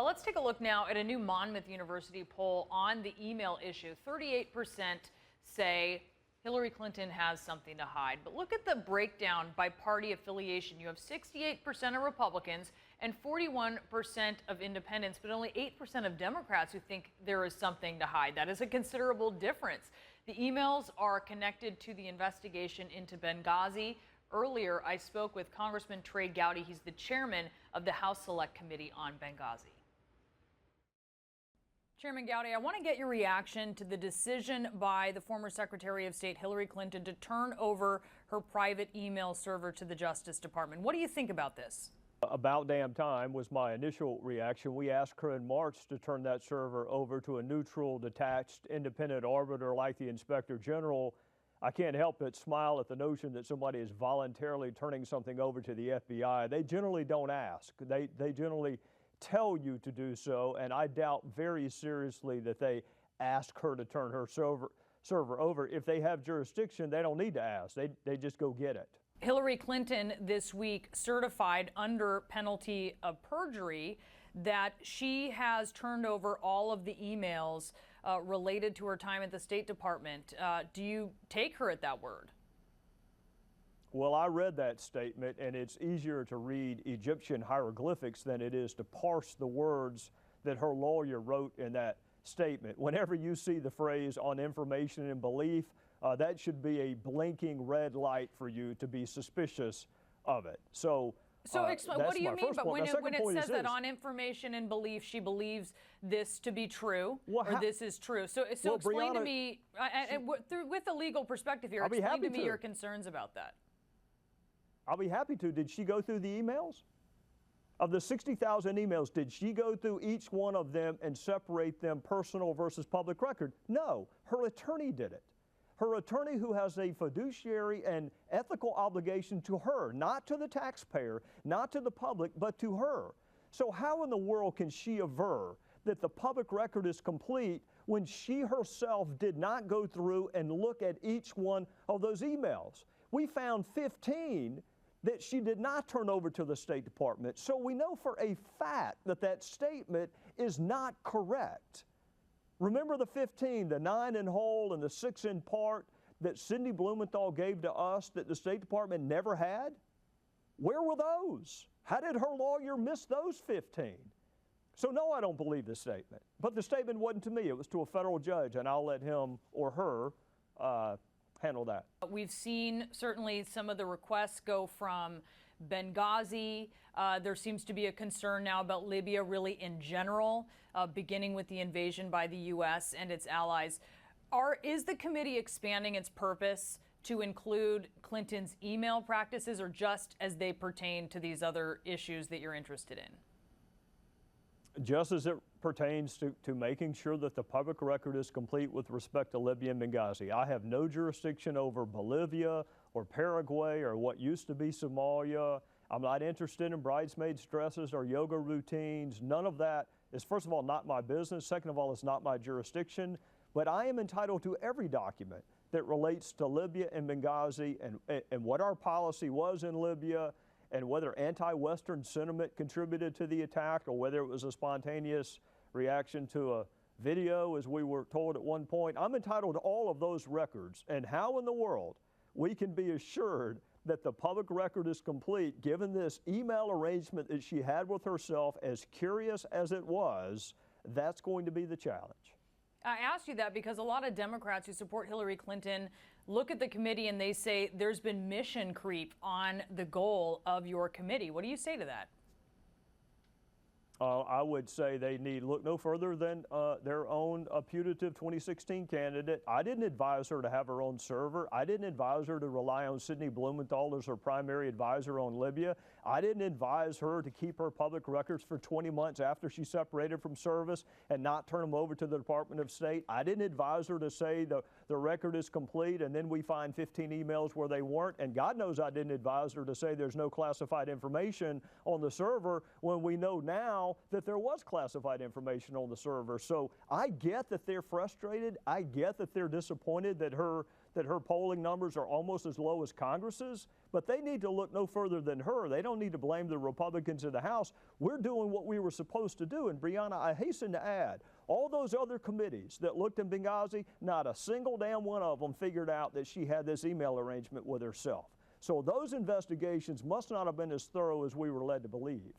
Let's take a look now at a new Monmouth University poll on the email issue. 38% say Hillary Clinton has something to hide. But look at the breakdown by party affiliation. You have 68% of Republicans and 41% of independents, but only 8% of Democrats who think there is something to hide. That is a considerable difference. The emails are connected to the investigation into Benghazi. Earlier, I spoke with Congressman Trey Gowdy. He's the chairman of the House Select Committee on Benghazi. Chairman Gowdy, I want to get your reaction to the decision by the former Secretary of State Hillary Clinton to turn over her private email server to the Justice Department. What do you think about this? About damn time was my initial reaction. We asked her in March to turn that server over to a neutral, detached, independent arbiter like the Inspector General. I can't help but smile at the notion that somebody is voluntarily turning something over to the FBI. They generally don't ask. They generally tell you to do so, and I doubt very seriously that they ask her to turn her server over. If they have jurisdiction, they don't need to ask. They just go get it. Hillary Clinton this week certified under penalty of perjury that she has turned over all of the emails related to her time at the State Department. Do you take her at that word? Well, I read that statement, and it's easier to read Egyptian hieroglyphics than it is to parse the words that her lawyer wrote in that statement. Whenever you see the phrase "on information and belief," that should be a blinking red light for you to be suspicious of it. So explain, what do you mean? But when it says that on information and belief, she believes this to be true, or this is true. So explain Brianna, to me, with the legal perspective here, explain to me your concerns about that. I'll be happy to. Did she go through the emails? Of the 60,000 emails, did she go through each one of them and separate them personal versus public record? No, her attorney did it. Her attorney, who has a fiduciary and ethical obligation to her, not to the taxpayer, not to the public, but to her. So how in the world can she aver that the public record is complete when she herself did not go through and look at each one of those emails? We found 15 that she did not turn over to the State Department. So we know for a fact that that statement is not correct. Remember the 15, the 9 in whole and the 6 in part that Cindy Blumenthal gave to us that the State Department never had? Where were those? How did her lawyer miss those 15? So no, I don't believe this statement. But the statement wasn't to me, it was to a federal judge, and I'll let him or her handle that. We've seen certainly some of the requests go from Benghazi. There seems to be a concern now about Libya really in general, beginning with the invasion by the U.S. and its allies. Is the committee expanding its purpose to include Clinton's email practices, or just as they pertain to these other issues that you're interested in? Just as it pertains to making sure that the public record is complete with respect to Libya and Benghazi. I have no jurisdiction over Bolivia or Paraguay or what used to be Somalia. I'm not interested in bridesmaids' dresses or yoga routines. None of that is, first of all, not my business. Second of all, it's not my jurisdiction. But I am entitled to every document that relates to Libya and Benghazi and what our policy was in Libya, and whether anti-Western sentiment contributed to the attack or whether it was a spontaneous reaction to a video, as we were told at one point. I'm entitled to all of those records. And how in the world we can be assured that the public record is complete, given this email arrangement that she had with herself, as curious as it was, that's going to be the challenge. I asked you that because a lot of Democrats who support Hillary Clinton look at the committee and they say there's been mission creep on the goal of your committee. What do you say to that? I would say they need look no further than their own putative 2016 candidate. I didn't advise her to have her own server. I didn't advise her to rely on Sidney Blumenthal as her primary advisor on Libya. I didn't advise her to keep her public records for 20 months after she separated from service and not turn them over to the Department of State. I didn't advise her to say the record is complete and then we find 15 emails where they weren't. And God knows I didn't advise her to say there's no classified information on the server when we know now now that there was classified information on the server. So I get that they're frustrated. I get that they're disappointed that her polling numbers are almost as low as Congress's, but they need to look no further than her. They don't need to blame the Republicans in the House. We're doing what we were supposed to do. And Brianna, I hasten to add, all those other committees that looked in Benghazi, not a single damn one of them figured out that she had this email arrangement with herself. So those investigations must not have been as thorough as we were led to believe.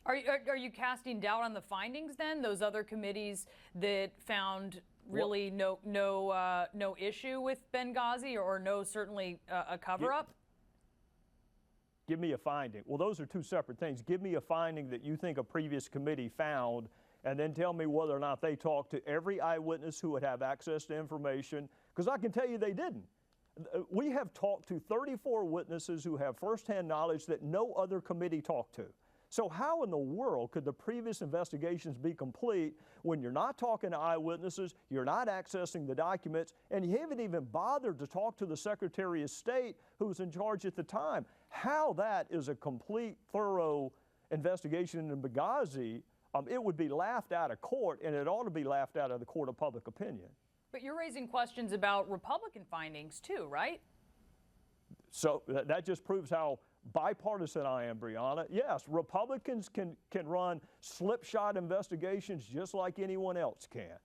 Are you casting doubt on the findings then? Those other committees that found really no issue with Benghazi or no certainly a cover-up? Give me a finding. Well, those are two separate things. Give me a finding that you think a previous committee found, and then tell me whether or not they talked to every eyewitness who would have access to information, because I can tell you they didn't. We have talked to 34 witnesses who have firsthand knowledge that no other committee talked to. So how in the world could the previous investigations be complete when you're not talking to eyewitnesses, you're not accessing the documents, and you haven't even bothered to talk to the Secretary of State who was in charge at the time? How that is a complete, thorough investigation in Benghazi, it would be laughed out of court, and it ought to be laughed out of the court of public opinion. But you're raising questions about Republican findings too, right? So that just proves how bipartisan I am, Brianna. Yes, Republicans can run slipshod investigations just like anyone else can.